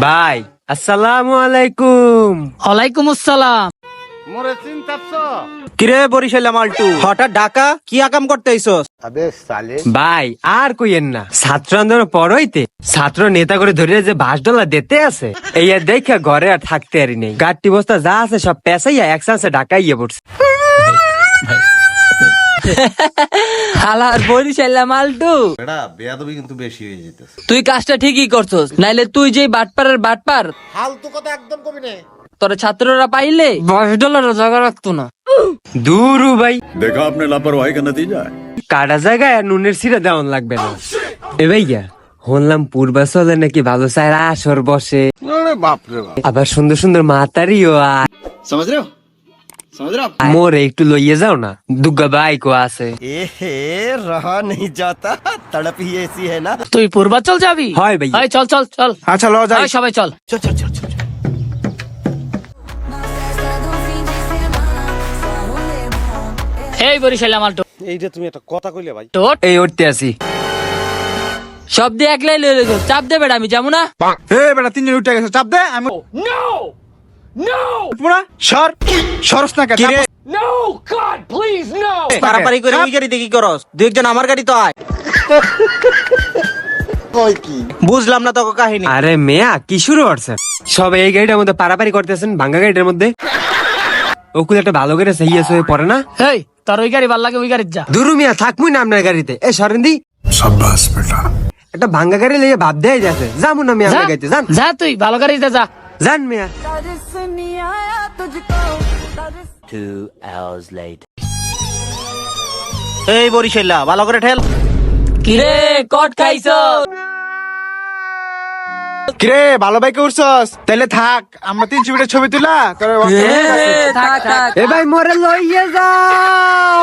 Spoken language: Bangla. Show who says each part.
Speaker 1: ভাই আসসালামু আলাইকুম।
Speaker 2: ওয়ালাইকুম আসসালাম।
Speaker 3: কিরে বরিশাল মালটু হঠাৎ ঢাকা কি আকাম করতে আইছস?
Speaker 1: ভাই আর কইেন না, ছাত্র আন্দোলন পরইতে ছাত্র নেতা করে ধরে যে বাসডলা দিতে আছে, এই আর দেখা ঘরে আর থাকতে আরি নেই। গাড়ি বস্তা যা আছে সব পেশাইয়া একসাথে ঢাকাইয়া পড়ছে।
Speaker 2: হালার বরিশাল মালটু,
Speaker 4: বেড়া বেয়াদবি কিন্তু বেশি হয়ে যেতেছে।
Speaker 2: তুই কাজটা ঠিকই করছস, নাইলে তুই যে বাটপারের বাটপার
Speaker 4: ফালতু কথা একদম কবি না।
Speaker 2: তোর ছাত্ররা পাইলে $10 জায়গা রাখতো না।
Speaker 1: দূরু ভাই,
Speaker 5: देखा आपने लापरवाही का नतीजा है।
Speaker 1: কাটা জায়গায় আর নুনের সিরা দেওয়ান লাগবে না। এ ভাইয়া শুনলাম পূর্বাচলে নাকি ভালো চায় আসর বসে, আবার সুন্দর সুন্দর মাতারিও আর
Speaker 5: समझ रहे हो समझ रहे हो आप?
Speaker 1: মোরে একটু লইয়ে যাও না, দুগ্গা বাইকও আছে।
Speaker 3: রহা নেই যাতা তড়প হি এসি है ना।
Speaker 2: তুই পূর্বাচল যাবি?
Speaker 1: হয় ভাইয়া।
Speaker 2: চল চল চল,
Speaker 3: আচ্ছা ল যাই।
Speaker 2: এই সবাই চল। এই বরিশাল মালটু,
Speaker 3: এইটা তুমি একটা কথা কইলে ভাই।
Speaker 2: তোর
Speaker 1: এই উঠতে আসি।
Speaker 2: সব দিয়ে একলাই লয়ে লইছ, চাপ দে বেটা, আমি যাবো না।
Speaker 3: এ বেটা তিনজন উঠে গেছে, চাপ দে। আমি পুরা সর সরস না কেন? পারাপারি করে ওই গাড়িতে কি করস? দুই একজন আমার গাড়ি তো আয়। বুঝলাম না তো কাহিনী।
Speaker 1: আরে মেয়া কি শুরু করছে? সব এই গাড়িটার মধ্যে পারাপারি করতেছেন, ভাঙ্গা গাড়িটার মধ্যে। ওকুল একটা ভালো করে সেই হয়ে পড়ে না।
Speaker 2: এই তোর ওই গাড়ি ভাল লাগে, ওই গাড়িতে যা।
Speaker 1: দুরু মিয়া থাকবুই না আপনার গাড়িতে। এ সরেন্দি
Speaker 5: शाबाश बेटा।
Speaker 1: একটা ভাঙ্গা গাড়ি লইয়ে ভাব দেয় যাচ্ছে, যাবো না মিয়া
Speaker 2: যা,
Speaker 1: আপনার গাড়িতে। যান
Speaker 2: যা তুই ভালো গাড়িতে যা।
Speaker 1: যান মিয়া।
Speaker 3: এই বরিশাল্লা ভালো করে ঠেল।
Speaker 2: কিরে কট খাইছ?
Speaker 6: কিরে ভালো বাইকে উঠছস? তাইলে থাক, আমরা 3 ছবিটা ছবি তুলা তোর
Speaker 2: থাক থাক।
Speaker 1: এ ভাই মোরে লইয়ে যাও।